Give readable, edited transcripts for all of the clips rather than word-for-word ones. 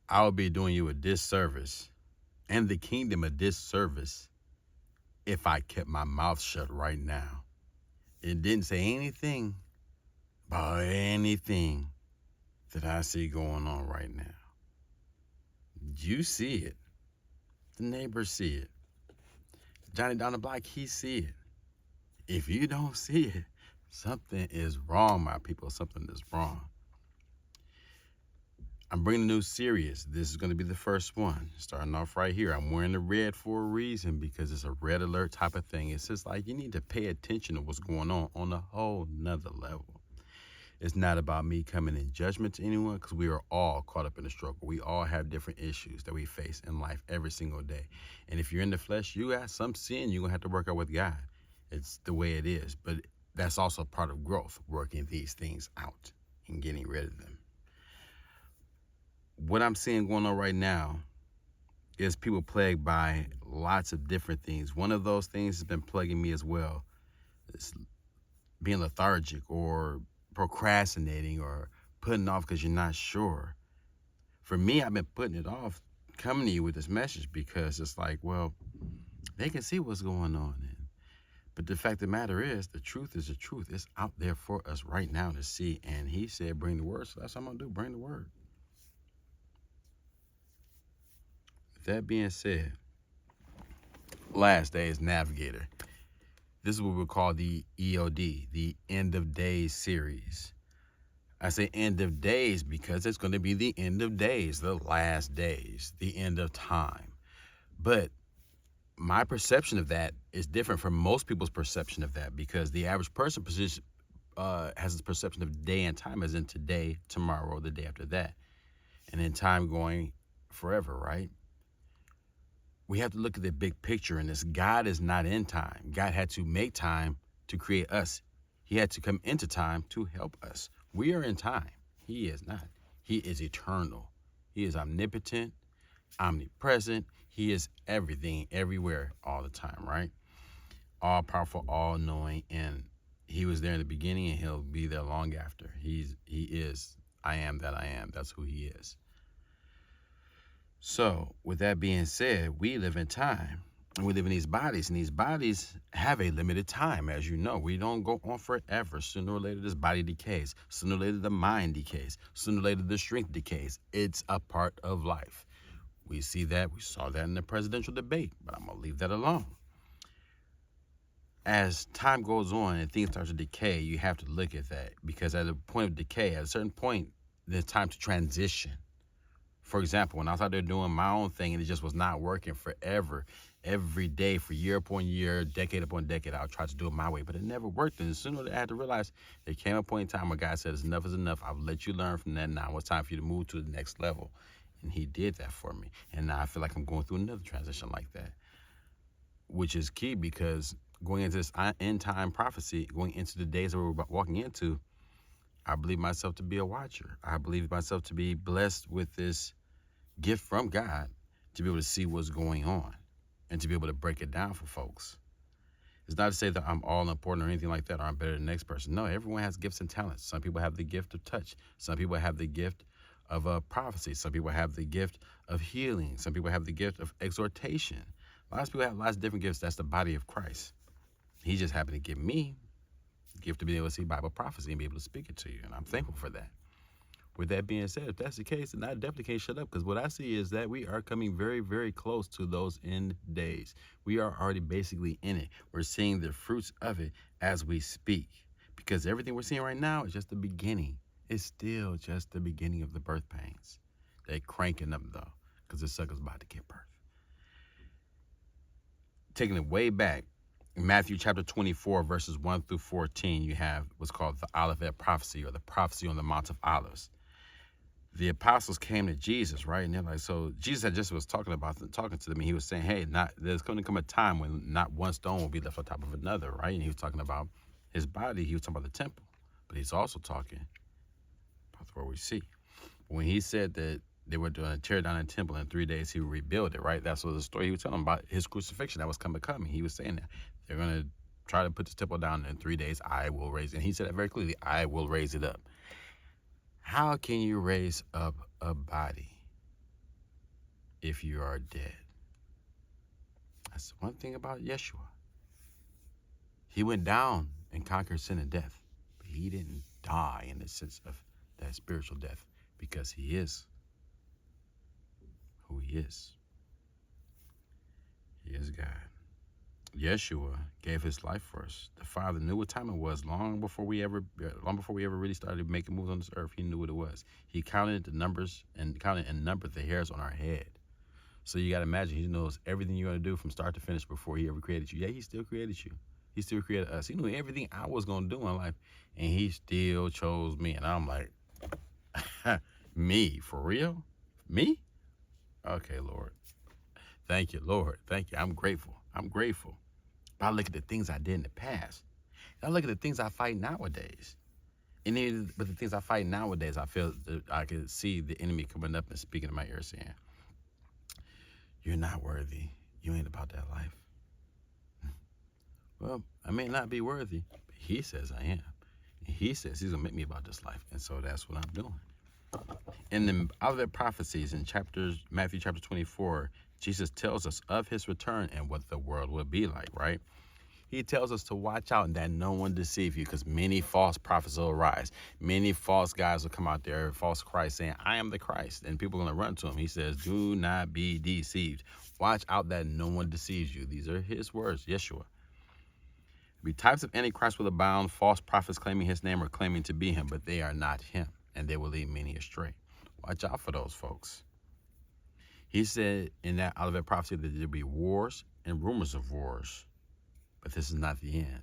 I would be doing you a disservice and the kingdom a disservice if I kept my mouth shut right now. It didn't say anything about anything that I see going on right now. You see it. The neighbors see it. Johnny down the block, he see it. If you don't see it, something is wrong, my people. Something is wrong. I'm bringing the news serious. This is going to be the first one. Starting off right here. I'm wearing the red for a reason because it's a red alert type of thing. It's just like you need to pay attention to what's going on a whole nother level. It's not about me coming in judgment to anyone because we are all caught up in the struggle. We all have different issues that we face in life every single day. And if you're in the flesh, you got some sin you're going to have to work out with God. It's the way it is. But that's also part of growth, working these things out and getting rid of them. What I'm seeing going on right now is people plagued by lots of different things. One of those things has been plaguing me as well. It's being lethargic or procrastinating or putting off because you're not sure. For me, I've been putting it off coming to you with this message because it's like, well, they can see what's going on. But the fact of the matter is, the truth is the truth. It's out there for us right now to see. And he said, bring the word. So that's what I'm going to do, bring the word. That being said, last DayZ Navigator. This is what we call the EOD, the End of Days series. I say end of days because it's going to be the end of days, the last days, the end of time. But my perception of that is different from most people's perception of that because the average person has this perception of day and time as in today, tomorrow, the day after that, and then time going forever, right? We have to look at the big picture in this. God is not in time. God had to make time to create us. He had to come into time to help us. We are in time. He is not. He is eternal. He is omnipotent, omnipresent. He is everything, everywhere, all the time, right? All powerful, all knowing, and he was there in the beginning and he'll be there long after. He is I am that I am. That's who he is. So, with that being said, we live in time, and we live in these bodies, and these bodies have a limited time, as you know. We don't go on forever. Sooner or later, this body decays. Sooner or later, the mind decays. Sooner or later, the strength decays. It's a part of life. We see that. We saw that in the presidential debate, but I'm going to leave that alone. As time goes on and things start to decay, you have to look at that, because at a point of decay, at a certain point, there's time to transition. For example, when I was out there doing my own thing and it just was not working forever, every day for year upon year, decade upon decade, I would try to do it my way, but it never worked. And sooner I had to realize there came a point in time where God said, enough is enough. I've let you learn from that. Now it's time for you to move to the next level. And he did that for me. And now I feel like I'm going through another transition like that, which is key because going into this end time prophecy, going into the days that we're walking into, I believe myself to be a watcher. I believe myself to be blessed with this gift from God to be able to see what's going on and to be able to break it down for folks. It's not to say that I'm all important or anything like that, or I'm better than the next person. No, everyone has gifts and talents. Some people have the gift of touch. Some people have the gift of prophecy. Some people have the gift of healing. Some people have the gift of exhortation. Lots of people have lots of different gifts. That's the body of Christ. He just happened to give me the gift to be able to see Bible prophecy and be able to speak it to you, and I'm thankful for that. With that being said, if that's the case, then I definitely can't shut up, because what I see is that we are coming very, very close to those end days. We are already basically in it. We're seeing the fruits of it as we speak, because everything we're seeing right now is just the beginning. It's still just the beginning of the birth pains. They're cranking up, though, because the sucker's about to give birth. Taking it way back, in Matthew chapter 24, verses 1 through 14, you have what's called the Olivet prophecy, or the prophecy on the Mount of Olives. The apostles came to Jesus, right? And they're like, so Jesus had just was talking to them, and he was saying, hey, there's going to come a time when not one stone will be left on top of another, right? And he was talking about his body. He was talking about the temple, but he's also talking about where we see. When he said that they were going to tear down the temple in 3 days, he would rebuild it, right? That's what the story he was telling about his crucifixion that was coming. He was saying that they're going to try to put this temple down in 3 days. I will raise it. And he said that very clearly, I will raise it up. How can you raise up a body? if you are dead. That's one thing about Yeshua. He went down and conquered sin and death, but he didn't die in the sense of that spiritual death, because he is who he is. He is God. Yeshua gave his life for us. The Father knew what time it was long before we ever really started making moves on this earth. He knew what it was. He counted the numbers and numbered the hairs on our head. So you got to imagine, he knows everything you're going to do from start to finish before he ever created you. Yeah, he still created you. He still created us. He knew everything I was going to do in life, and he still chose me. And I'm like, me? For real? Me? Okay, Lord. Thank you, Lord. Thank you. I'm grateful. But I look at the things I did in the past. I look at the things I fight nowadays. But the things I fight nowadays, I feel that I can see the enemy coming up and speaking in my ear saying, you're not worthy. You ain't about that life. Well, I may not be worthy, but he says I am. And he says he's going to make me about this life. And so that's what I'm doing. In the other prophecies in Matthew chapter 24, Jesus tells us of his return and what the world will be like, right? He tells us to watch out and that no one deceive you, because many false prophets will arise. Many false guys will come out there, false Christ, saying, I am the Christ. And people are going to run to him. He says, do not be deceived. Watch out that no one deceives you. These are his words, Yeshua. Be types of antichrist will abound, false prophets claiming his name or claiming to be him, but they are not him, and they will lead many astray. Watch out for those folks. He said in that Olivet prophecy that there'll be wars and rumors of wars, but this is not the end.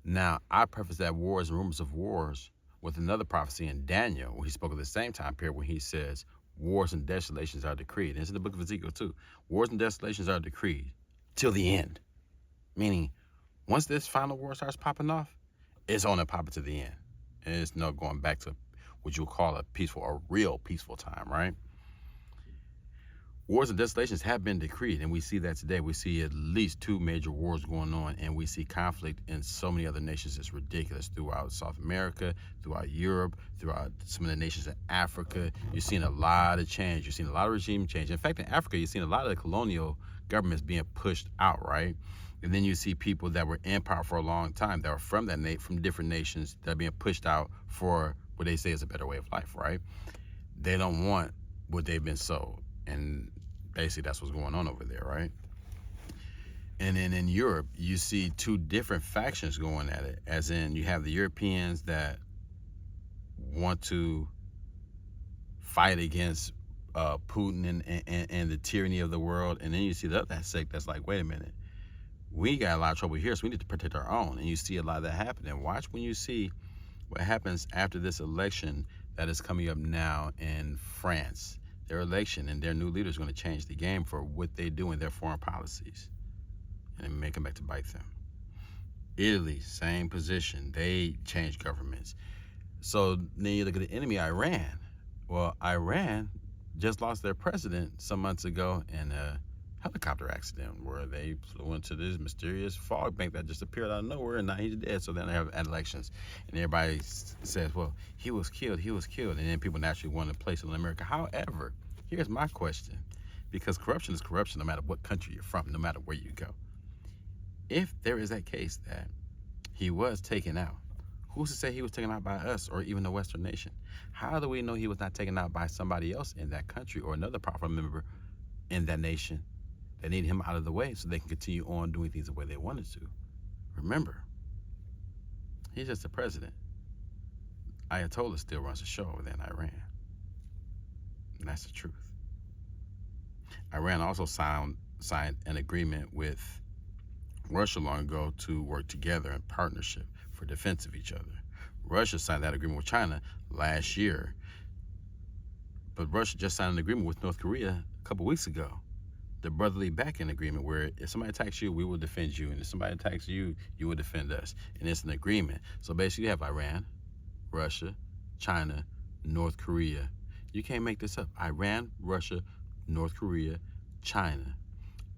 Now, I preface that wars and rumors of wars with another prophecy in Daniel, where he spoke of the same time period, when he says wars and desolations are decreed. And it's in the book of Ezekiel too. Wars and desolations are decreed till the end, meaning once this final war starts popping off, it's on and popping to the end. And it's no going back to what you would call a real peaceful time, right? Wars and desolations have been decreed, and we see that today. We see at least 2 major wars going on, and we see conflict in so many other nations. It's ridiculous. Throughout South America, throughout Europe, throughout some of the nations in Africa, you've seen a lot of change. You've seen a lot of regime change. In fact, in Africa, you've seen a lot of the colonial governments being pushed out, right? And then you see people that were in power for a long time, that are from different nations, that are being pushed out for what they say is a better way of life, right? They don't want what they've been sold. And basically that's what's going on over there, right? And then in Europe, you see 2 different factions going at it. As in, you have the Europeans that want to fight against Putin and the tyranny of the world. And then you see the other sect that's like, wait a minute, we got a lot of trouble here, so we need to protect our own. And you see a lot of that happening. Watch when you see what happens after this election that is coming up now in France. Their election and their new leader is going to change the game for what they do in their foreign policies, and it may come back to bite them. Italy, same position. They changed governments. So then you look at the enemy, Iran. Well, Iran just lost their president some months ago in a helicopter accident where they flew into this mysterious fog bank that just appeared out of nowhere, and now he's dead. So then they have elections, and everybody says, well, he was killed, and then people naturally want to place it in America. However, here's my question, because corruption is corruption no matter what country you're from, no matter where you go. If there is that case that he was taken out, who's to say he was taken out by us or even a Western nation? How do we know he was not taken out by somebody else in that country or another powerful member in that nation that need him out of the way so they can continue on doing things the way they wanted to? Remember, he's just the president. Ayatollah still runs the show over there in Iran. And that's the truth. Iran also signed an agreement with Russia long ago to work together in partnership for defense of each other. Russia signed that agreement with China last year, but Russia just signed an agreement with North Korea a couple weeks ago. The brotherly back-end agreement where if somebody attacks you, we will defend you, and if somebody attacks you, you will defend us. And it's an agreement. So basically you have Iran, Russia, China, North Korea. You can't make this up. Iran, Russia, North Korea, China.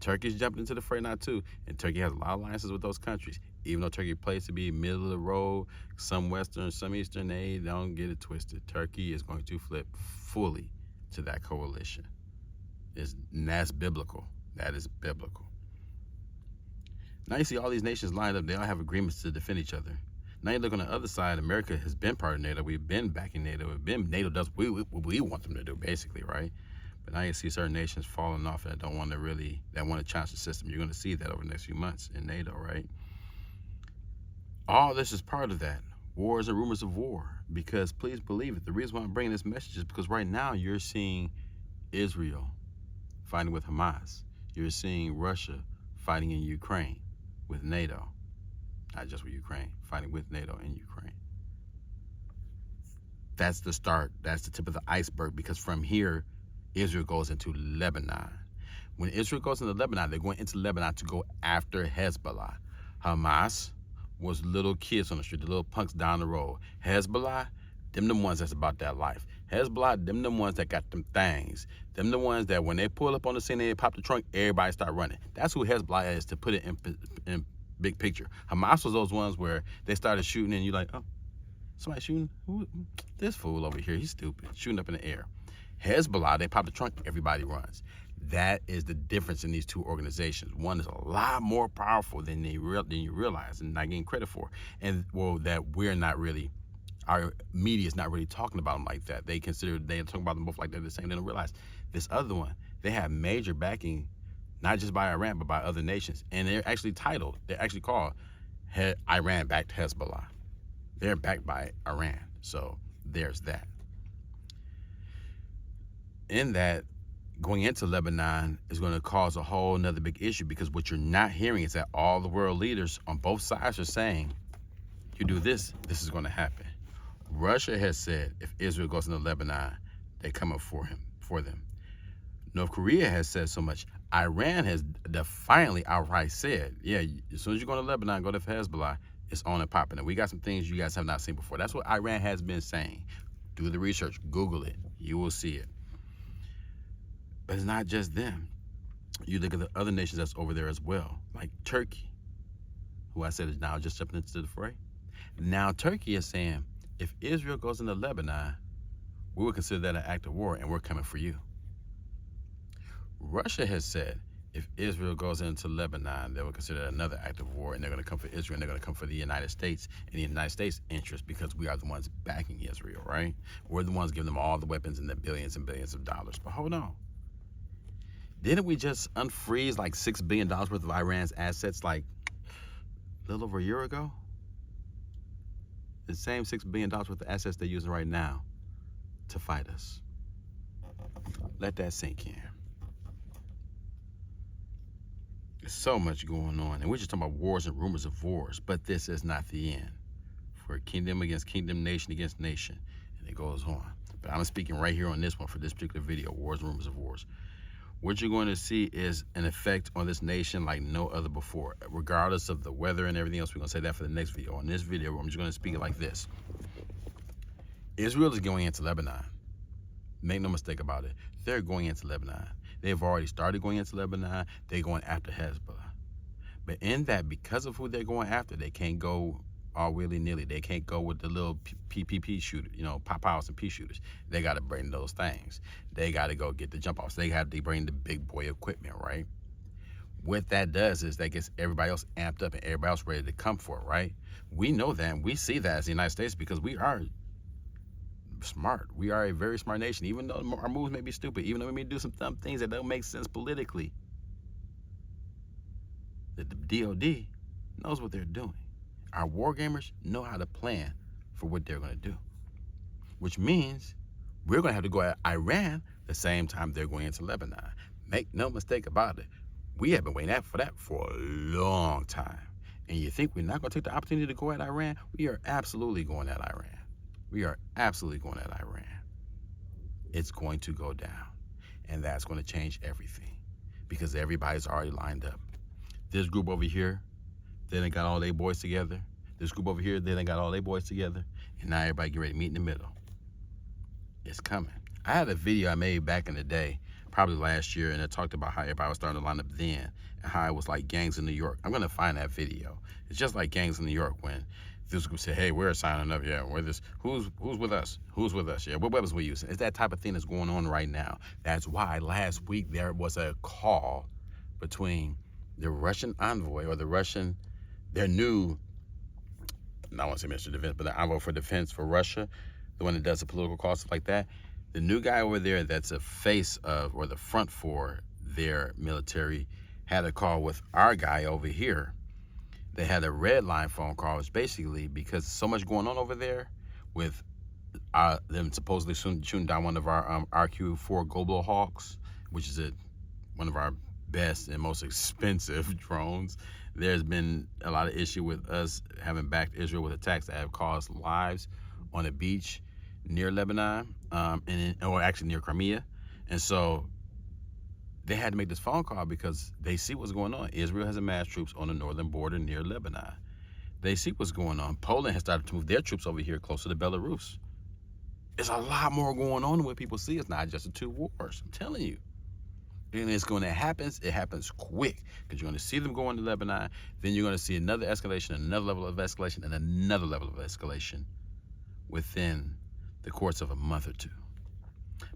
Turkey's jumped into the fray now too, and Turkey has a lot of alliances with those countries. Even though Turkey plays to be middle of the road, some Western, some Eastern, don't get it twisted. Turkey is going to flip fully to that coalition. And that's biblical. That is biblical. Now you see all these nations lined up. They all have agreements to defend each other. Now you look on the other side. America has been part of NATO. We've been backing NATO. NATO does what we want them to do, basically, right? But now you see certain nations falling off that don't want to challenge the system. You're going to see that over the next few months in NATO, right? All this is part of that. Wars and rumors of war. Because please believe it, the reason why I'm bringing this message is because right now you're seeing Israel fighting with Hamas. You're seeing Russia fighting in Ukraine with NATO. Not just with Ukraine, fighting with NATO in Ukraine. That's the start. That's the tip of the iceberg, because from here, Israel goes into Lebanon. When Israel goes into Lebanon, they're going into Lebanon to go after Hezbollah. Hamas was little kids on the street, the little punks down the road. Hezbollah, them the ones that's about that life. Hezbollah, them the ones that got them things. Them the ones that when they pull up on the scene and they pop the trunk, everybody start running. That's who Hezbollah is, to put it in big picture. Hamas was those ones where they started shooting and you're like, oh, somebody shooting? Who? This fool over here, he's stupid, shooting up in the air. Hezbollah, they pop the trunk, everybody runs. That is the difference in these two organizations. One is a lot more powerful than you realize and not getting credit for. And well, that we're not really, our media is not really talking about them like that. They talk about them both like they're the same. They don't realize this other one, they have major backing, not just by Iran, but by other nations. And they're actually called Iran-backed Hezbollah. They're backed by Iran. So there's that. In that, going into Lebanon is going to cause a whole nother big issue, because what you're not hearing is that all the world leaders on both sides are saying, you do this, this is going to happen. Russia has said if Israel goes into Lebanon, they come up for them. North Korea has said so much. Iran has defiantly outright said, yeah, as soon as you go to Lebanon, go to Hezbollah, it's on and popping. And we got some things you guys have not seen before. That's what Iran has been saying. Do the research, Google it, you will see it. But it's not just them. You look at the other nations that's over there as well, like Turkey, who I said is now just jumping into the fray. Now Turkey is saying, if Israel goes into Lebanon, we will consider that an act of war, and we're coming for you. Russia has said, if Israel goes into Lebanon, they will consider it another act of war, and they're going to come for Israel, and they're going to come for the United States and the United States' interest, because we are the ones backing Israel, right? We're the ones giving them all the weapons and the billions and billions of dollars. But hold on. Didn't we just unfreeze like $6 billion worth of Iran's assets like a little over a year ago? The same $6 billion worth of assets they're using right now to fight us. Let that sink in. There's so much going on. And we're just talking about wars and rumors of wars. But this is not the end. For kingdom against kingdom, nation against nation. And it goes on. But I'm speaking right here on this one for this particular video, wars and rumors of wars. What you're going to see is an effect on this nation like no other before, regardless of the weather and everything else. We're going to say that for the next video. On this video, I'm just going to speak it like this. Israel is going into Lebanon. Make no mistake about it. They're going into Lebanon. They've already started going into Lebanon. They're going after Hezbollah. But in that, because of who they're going after, they can't go all willy-nilly. They can't go with the little PPP shooter, pop outs and pea shooters. They got to bring those things. They got to go get the jump offs. They have to bring the big boy equipment, right? What that does is that gets everybody else amped up and everybody else ready to come for it, right? We know that, and we see that as the United States, because we are smart. We are a very smart nation, even though our moves may be stupid, even though we may do some dumb things that don't make sense politically. The DOD knows what they're doing. Our war gamers know how to plan for what they're going to do, which means we're going to have to go at Iran the same time they're going into Lebanon. Make no mistake about it. We have been waiting for that for a long time. And you think we're not going to take the opportunity to go at Iran? We are absolutely going at Iran. We are absolutely going at Iran. It's going to go down. And that's going to change everything, because everybody's already lined up. This group over here, they done got all their boys together. This group over here, they done got all their boys together. And now everybody get ready to meet in the middle. It's coming. I had a video I made back in the day, probably last year, and it talked about how everybody was starting to line up then, and how it was like gangs in New York. I'm going to find that video. It's just like gangs in New York when this group say, hey, we're signing up. Yeah, we're this. Who's with us? Who's with us? Yeah, what weapons we using? It's that type of thing that's going on right now. That's why last week there was a call between the Russian envoy or their new, I don't want to say Minister of Defense, but the envoy for defense for Russia, the one that does the political calls, stuff like that. The new guy over there that's a face of or the front for their military had a call with our guy over here. They had a red line phone call, which basically because so much going on over there with them supposedly shooting down one of our RQ-4 Global Hawks, which is one of our best and most expensive drones. There's been a lot of issue with us having backed Israel with attacks that have caused lives on a beach near Lebanon, or actually near Crimea. And so they had to make this phone call because they see what's going on. Israel has amassed troops on the northern border near Lebanon. They see what's going on. Poland has started to move their troops over here closer to Belarus. There's a lot more going on than what people see. It's not just the two wars, I'm telling you. And it's going to happen. It happens quick because you're going to see them go into Lebanon. Then you're going to see another escalation, another level of escalation, and another level of escalation within the course of a month or two.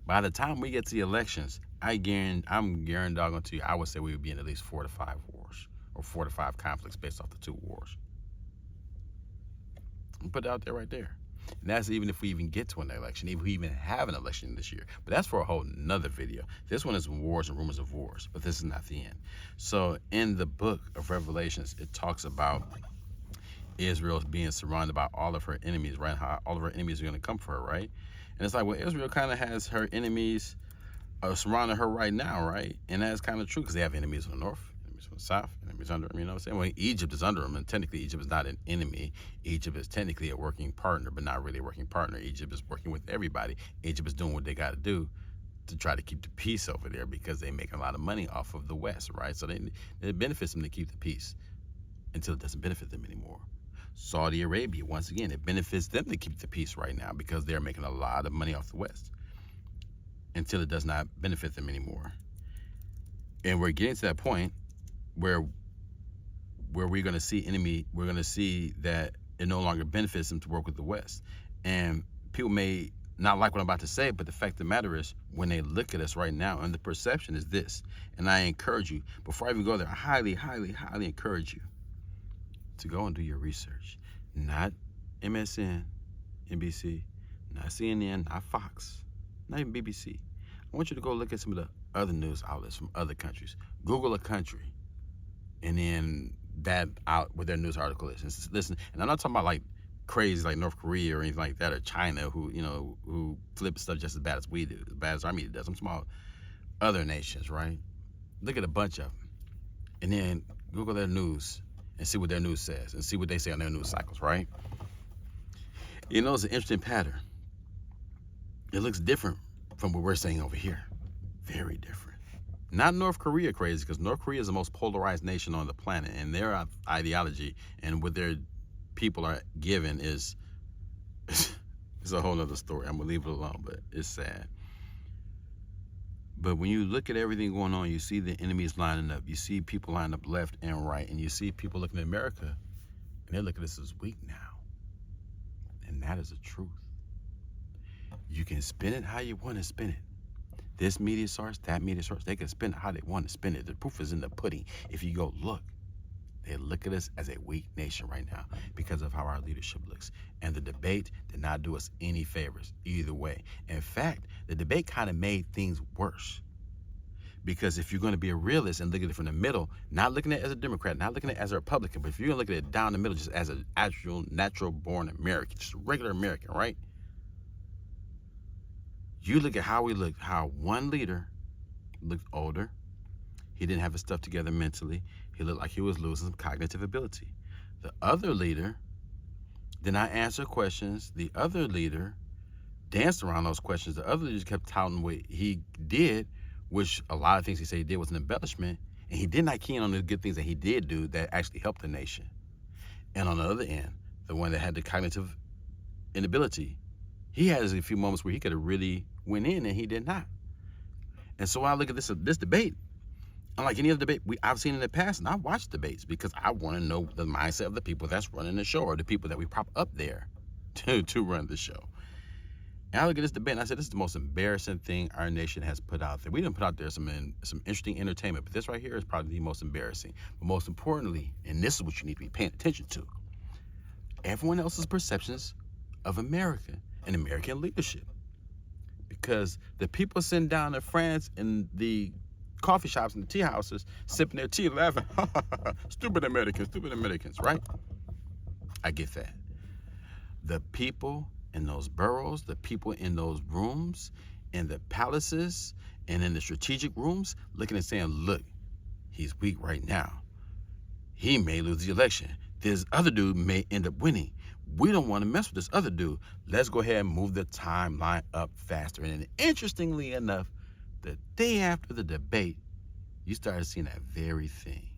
By the time we get to the elections, I'm guaranteeing to you, I would say we would be in at least 4 to 5 wars or 4 to 5 conflicts based off the two wars. I'm put it out there right there. And that's even if we even get to an election, even if we even have an election this year. But that's for a whole nother video. This one is wars and rumors of wars, but this is not the end. So in the book of Revelations, it talks about Israel being surrounded by all of her enemies, right? How all of her enemies are going to come for her, right? And it's like, well, Israel kind of has her enemies surrounding her right now, right? And that's kind of true because they have enemies from the north, enemies from the south, enemies under them, you know what I'm saying? Well, Egypt is under them, and technically Egypt is not an enemy. Egypt is technically a working partner, but not really a working partner. Egypt is working with everybody. Egypt is doing what they got to do to try to keep the peace over there because they make a lot of money off of the West, right? So it benefits them to keep the peace until it doesn't benefit them anymore. Saudi Arabia, once again, it benefits them to keep the peace right now because they're making a lot of money off the West until it does not benefit them anymore. And we're getting to that point where we're going to see that it no longer benefits them to work with the West. And people may not like what I'm about to say, but the fact of the matter is when they look at us right now, and the perception is this, and I encourage you, before I even go there, I highly, highly, highly encourage you to go and do your research. Not MSN, NBC, not CNN, not Fox, not even BBC. I want you to go look at some of the other news outlets from other countries. Google a country, and then that out what their news article is. And listen, and I'm not talking about like crazy like North Korea or anything like that, or China who flip stuff just as bad as we do, as bad as our media does. I'm talking about other nations, right? Look at a bunch of them, and then Google their news and see what their news says and see what they say on their news cycles, right? You know, it's an interesting pattern. It looks different from what we're saying over here. Very different. Not North Korea crazy, because North Korea is the most polarized nation on the planet, and their ideology and what their people are given is it's a whole nother story. I'm gonna leave it alone, but it's sad. But when you look at everything going on, you see the enemies lining up. You see people lining up left and right. And you see people looking at America, and they look at us as weak now. And that is the truth. You can spin it how you want to spin it. This media source, that media source, they can spin it how they want to spin it. The proof is in the pudding. If you go look, they look at us as a weak nation right now because of how our leadership looks. And the debate did not do us any favors either way. In fact, the debate kind of made things worse. Because if you're going to be a realist and look at it from the middle, not looking at it as a Democrat, not looking at it as a Republican, but if you're going to look at it down the middle just as an actual, natural-born American, just a regular American, right? You look at how we looked, how one leader looked older. He didn't have his stuff together mentally. He looked like he was losing some cognitive ability. The other leader did not answer questions. The other leader danced around those questions. The other leader just kept touting what he did, which a lot of things he said he did was an embellishment, and he did not key in on the good things that he did do that actually helped the nation. And on the other end, the one that had the cognitive inability, he had a few moments where he could have really went in, and he did not. And so when I look at this debate, Unlike any other debate I've seen in the past, and I've watched debates because I want to know the mindset of the people that's running the show, or the people that we prop up there to run the show. And I look at this debate and I said, this is the most embarrassing thing our nation has put out there. We didn't put out there some interesting entertainment, but this right here is probably the most embarrassing. But most importantly, and this is what you need to be paying attention to, everyone else's perceptions of America and American leadership. Because the people sitting down in France in the coffee shops and the tea houses, sipping their tea, laughing, stupid Americans, right? I get that. The people in those boroughs, the people in those rooms, in the palaces, and in the strategic rooms, looking and saying, look, he's weak right now. He may lose the election. This other dude may end up winning. We don't want to mess with this other dude. Let's go ahead and move the timeline up faster. And interestingly enough, the day after the debate, you started seeing that very thing.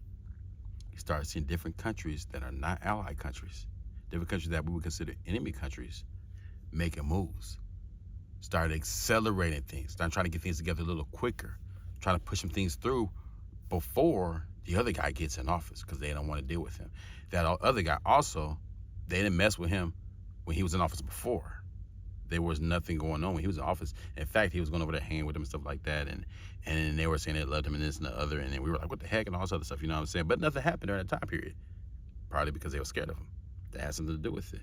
You started seeing different countries that are not allied countries, different countries that we would consider enemy countries, making moves, started accelerating things, started trying to get things together a little quicker, trying to push some things through before the other guy gets in office because they don't want to deal with him. That other guy also, they didn't mess with him when he was in office before. There was nothing going on when he was in office. In fact, he was going over there hanging with them and stuff like that. And they were saying they loved him and this and the other. And then we were like, what the heck, and all this other stuff, you know what I'm saying? But nothing happened during that time period. Probably because they were scared of him. That had something to do with it.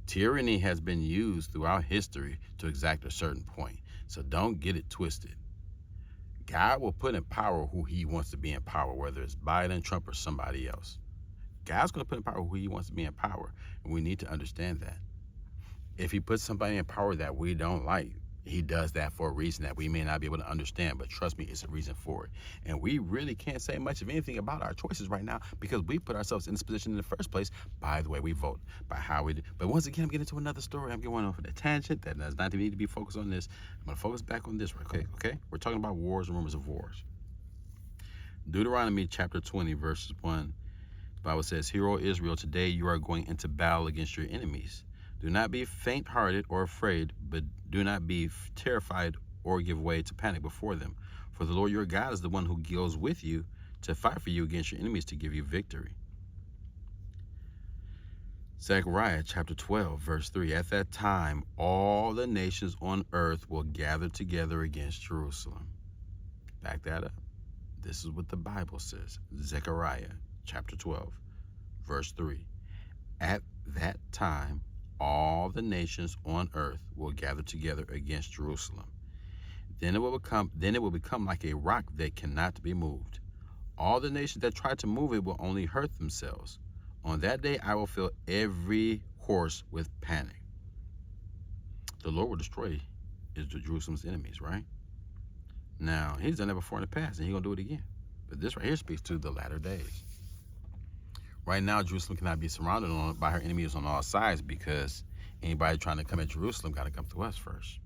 Tyranny has been used throughout history to exact a certain point. So don't get it twisted. God will put in power who he wants to be in power, whether it's Biden, Trump, or somebody else. God's going to put in power who he wants to be in power. And we need to understand that. If he puts somebody in power that we don't like, he does that for a reason that we may not be able to understand, but trust me, it's a reason for it. And we really can't say much of anything about our choices right now because we put ourselves in this position in the first place by the way we vote, by how we do. But once again, I'm getting into another story. I'm going off on a tangent that does not need to be focused on this. I'm going to focus back on this real quick, okay? We're talking about wars and rumors of wars. Deuteronomy chapter 20, verses 1, the Bible says, "Hear, O Israel, today you are going into battle against your enemies. Do not be faint-hearted or afraid, but do not be terrified or give way to panic before them. For the Lord your God is the one who goes with you to fight for you against your enemies to give you victory." Zechariah chapter 12, verse 3, "At that time, all the nations on earth will gather together against Jerusalem." Back that up. This is what the Bible says. Zechariah chapter 12, verse 3. "At that time, all the nations on earth will gather together against Jerusalem. Then it will become like a rock that cannot be moved. All the nations that try to move it will only hurt themselves. On that day I will fill every horse with panic." The Lord will destroy Jerusalem's enemies, right? Now, he's done that before in the past, and he's going to do it again. But this right here speaks to the latter days. Right now, Jerusalem cannot be surrounded by her enemies on all sides because anybody trying to come at Jerusalem got to come through us first.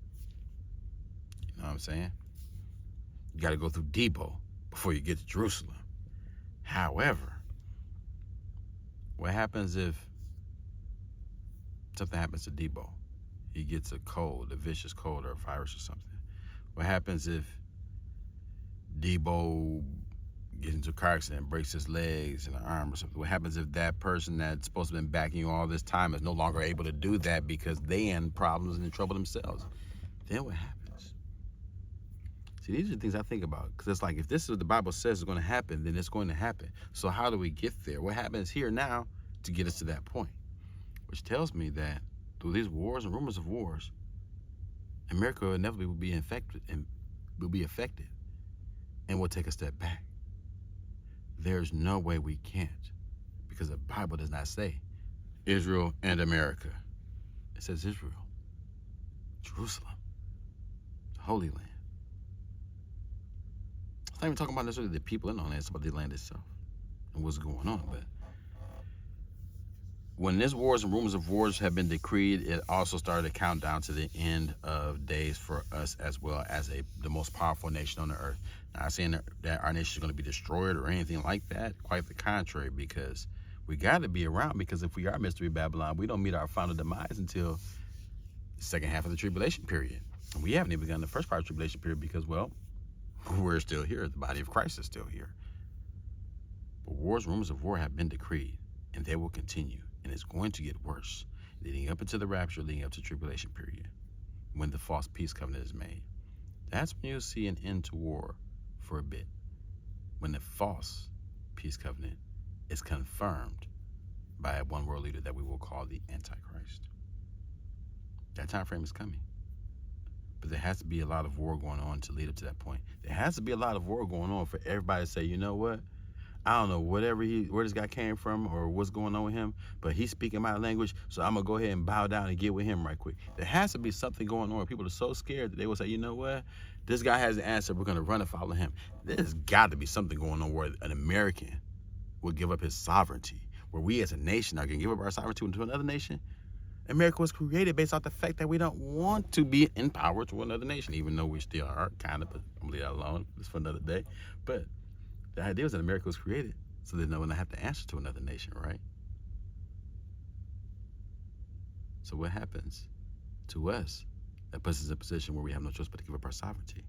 You know what I'm saying? You got to go through Debo before you get to Jerusalem. However, what happens if something happens to Debo? He gets a cold, a vicious cold or a virus or something. What happens if Debo gets into a car accident, breaks his legs and an arm or something? What happens if that person that's supposed to have been backing you all this time is no longer able to do that because they in problems and in trouble themselves? Then what happens? See, these are the things I think about, because it's like, if this is what the Bible says is going to happen, then it's going to happen. So how do we get there? What happens here now to get us to that point? Which tells me that through these wars and rumors of wars, America inevitably will be affected and will take a step back. There's no way we can't, because the Bible does not say Israel and America. It says Israel, Jerusalem, the Holy Land. It's not even talking about necessarily the people in on it, it's about the land itself and what's going on. But when these wars and rumors of wars have been decreed, it also started a countdown to the end of days for us as well as the most powerful nation on the earth. Not saying that our nation is going to be destroyed or anything like that. Quite the contrary, because we got to be around, because if we are Mystery Babylon, we don't meet our final demise until the second half of the tribulation period. And we haven't even begun the first part of the tribulation period because, well, We're still here. The body of Christ is still here. But wars, rumors of war have been decreed, and they will continue, and it's going to get worse, leading up into the rapture, leading up to tribulation period, when the false peace covenant is made. That's when you'll see an end to war for a bit, when the false peace covenant is confirmed by a one world leader that we will call the Antichrist. That time frame is coming. But there has to be a lot of war going on to lead up to that point. There has to be a lot of war going on for everybody to say, you know what? I don't know where this guy came from or what's going on with him, but he's speaking my language, so I'm going to go ahead and bow down and get with him right quick. There has to be something going on where people are so scared that they will say, you know what? This guy has an answer. We're going to run and follow him. There's got to be something going on where an American will give up his sovereignty, where we as a nation are going to give up our sovereignty to another nation. America was created based off the fact that we don't want to be in power to another nation, even though we still are, kind of, but I'm going to leave that alone. It's for another day. But the idea was that America was created so that no one would have to answer to another nation, right? So what happens to us that puts us in a position where we have no choice but to give up our sovereignty?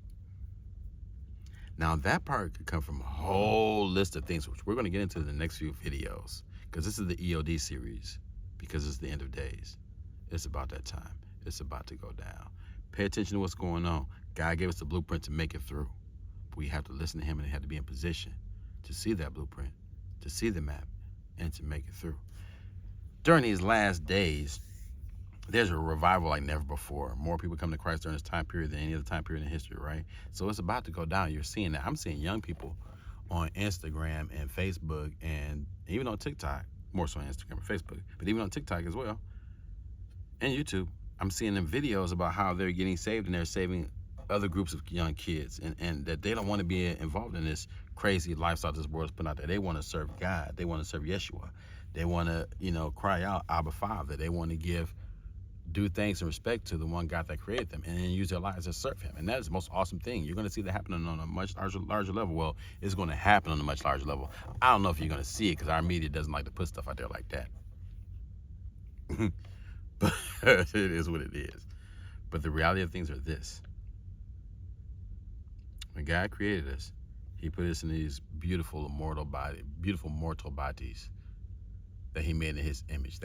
Now, that part could come from a whole list of things, which we're going to get into in the next few videos, because this is the EOD series, because it's the end of days. It's about that time. It's about to go down. Pay attention to what's going on. God gave us the blueprint to make it through. But we have to listen to him, and have to be in position to see that blueprint, to see the map, and to make it through. During these last days, there's a revival like never before. More people come to Christ during this time period than any other time period in history, right? So it's about to go down. You're seeing that. I'm seeing young people on Instagram and Facebook and even on TikTok, more so on Instagram and Facebook, but even on TikTok as well, and YouTube. I'm seeing them videos about how they're getting saved and they're saving other groups of young kids, and that they don't want to be involved in this crazy lifestyle this world is putting out there. They want to serve God. They want to serve Yeshua. They want to, cry out, Abba Father. They want to do thanks and respect to the one God that created them, and then use their lives to serve him. And that is the most awesome thing. You're going to see that happening on a much larger level. Well, it's going to happen on a much larger level. I don't know if you're going to see it because our media doesn't like to put stuff out there like that. But it is what it is. But the reality of things are this. When God created us, he put us in these beautiful mortal bodies that he made in his image,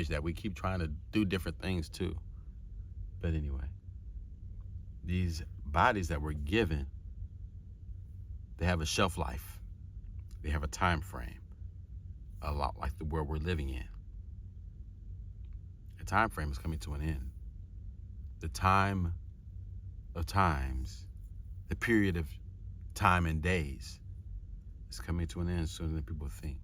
that we keep trying to do different things to. But anyway, these bodies that we're given, they have a shelf life. They have a time frame, a lot like the world we're living in. The time frame is coming to an end. The time of times, the period of time and days is coming to an end sooner than people think.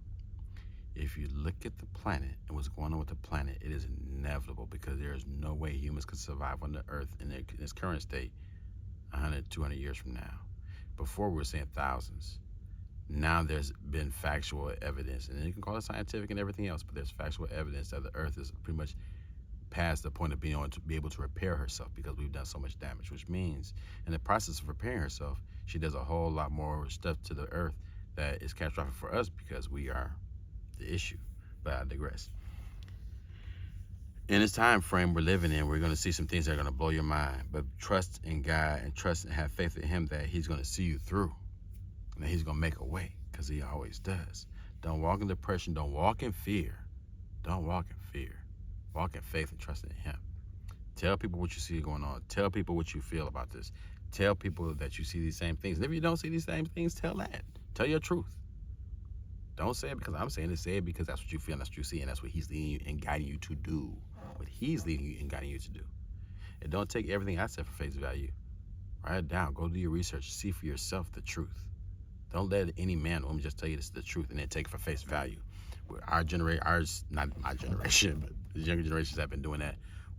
If you look at the planet and what's going on with the planet, it is inevitable, because there is no way humans could survive on the earth in its current state 100, 200 years from now. Before we were saying thousands. Now there's been factual evidence, and you can call it scientific and everything else, but there's factual evidence that the earth is pretty much past the point of being able to repair herself, because we've done so much damage, which means in the process of repairing herself, she does a whole lot more stuff to the earth that is catastrophic for us, because we are the issue. But I digress. In this time frame we're living in, we're going to see some things that are going to blow your mind. But trust in God and trust and have faith in him that he's going to see you through, and that he's going to make a way, because he always does. Don't walk in depression. Don't walk in fear. Don't walk in fear. Walk in faith and trust in him. Tell people what you see going on. Tell people what you feel about this. Tell people that you see these same things. And if you don't see these same things, tell that. Tell your truth. Don't say it because I'm saying it. Say it because that's what you feel, and that's what you see, and that's what he's leading you and guiding you to do. What he's leading you and guiding you to do. And don't take everything I said for face value. Write it down. Go do your research. See for yourself the truth. Don't let any man or woman just tell you this is the truth and then take it for face value. Not my generation, but the younger generations have been doing that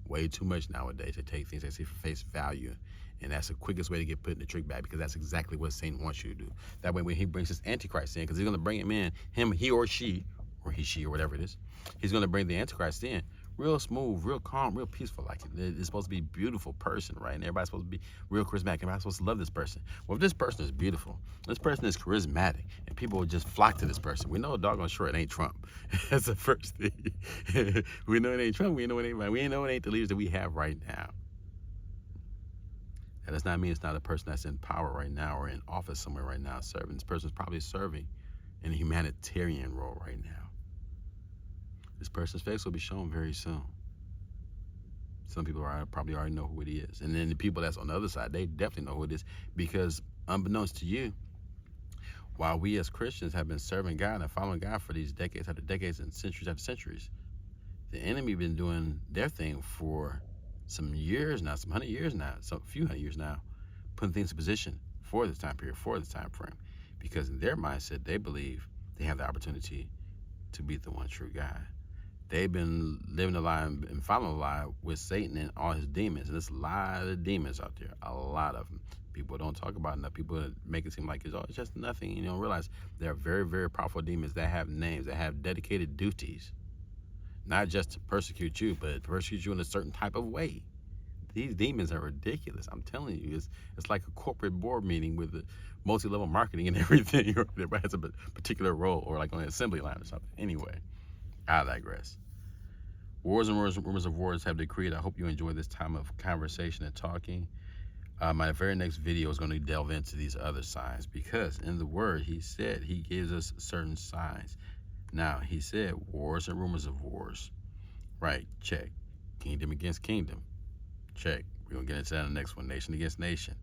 way too much nowadays. They take things they see for face value, and that's the quickest way to get put in the trick bag, because that's exactly what Satan wants you to do. That way, when he brings his Antichrist in, because he's going to bring him in, he or she, or he, she, or whatever it is, he's going to bring the Antichrist in real smooth, real calm, real peaceful. Like, it's supposed to be a beautiful person, right? And everybody's supposed to be real charismatic. Everybody's supposed to love this person. Well, if this person is beautiful, this person is charismatic, and people will just flock to this person, we know doggone sure it ain't Trump. That's the first thing. We know it ain't Trump. We know it ain't right. We know it ain't the leaders that we have right now. That does not mean it's not a person that's in power right now or in office somewhere right now serving. This person's probably serving in a humanitarian role right now. This person's face will be shown very soon. Some people probably already know who it is. And then the people that's on the other side, they definitely know who it is, because unbeknownst to you, while we as Christians have been serving God and following God for these decades after decades and centuries after centuries, the enemy been doing their thing for some years now, some 100 years now, some few 100 years now, putting things in position for this time period, for this time frame, because in their mindset, they believe they have the opportunity to beat the one true God. They've been living a lie and following a lie with Satan and all his demons. And there's a lot of demons out there, a lot of them. People don't talk about enough. People make it seem like it's just nothing. You don't realize there are very, very powerful demons that have names, that have dedicated duties, not just to persecute you, but to persecute you in a certain type of way. These demons are ridiculous. I'm telling you, it's like a corporate board meeting with the multi-level marketing and everything. Everybody has a particular role, or like on the assembly line or something. Anyway, I digress. Wars and rumors of wars have decreed. I hope you enjoy this time of conversation and talking. My very next video is going to delve into these other signs, because in the Word, he said he gives us certain signs. Now, he said wars and rumors of wars. Right, check. Kingdom against kingdom. Check. We're going to get into that in the next one. Nation against nation.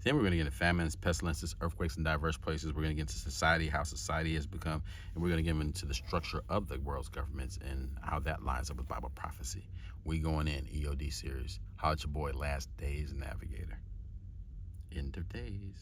Then we're going to get into famines, pestilences, earthquakes in diverse places. We're going to get into society, how society has become, and we're going to get into the structure of the world's governments and how that lines up with Bible prophecy. We going in, EOD series. Holla at your boy, Last Days Navigator. End of days.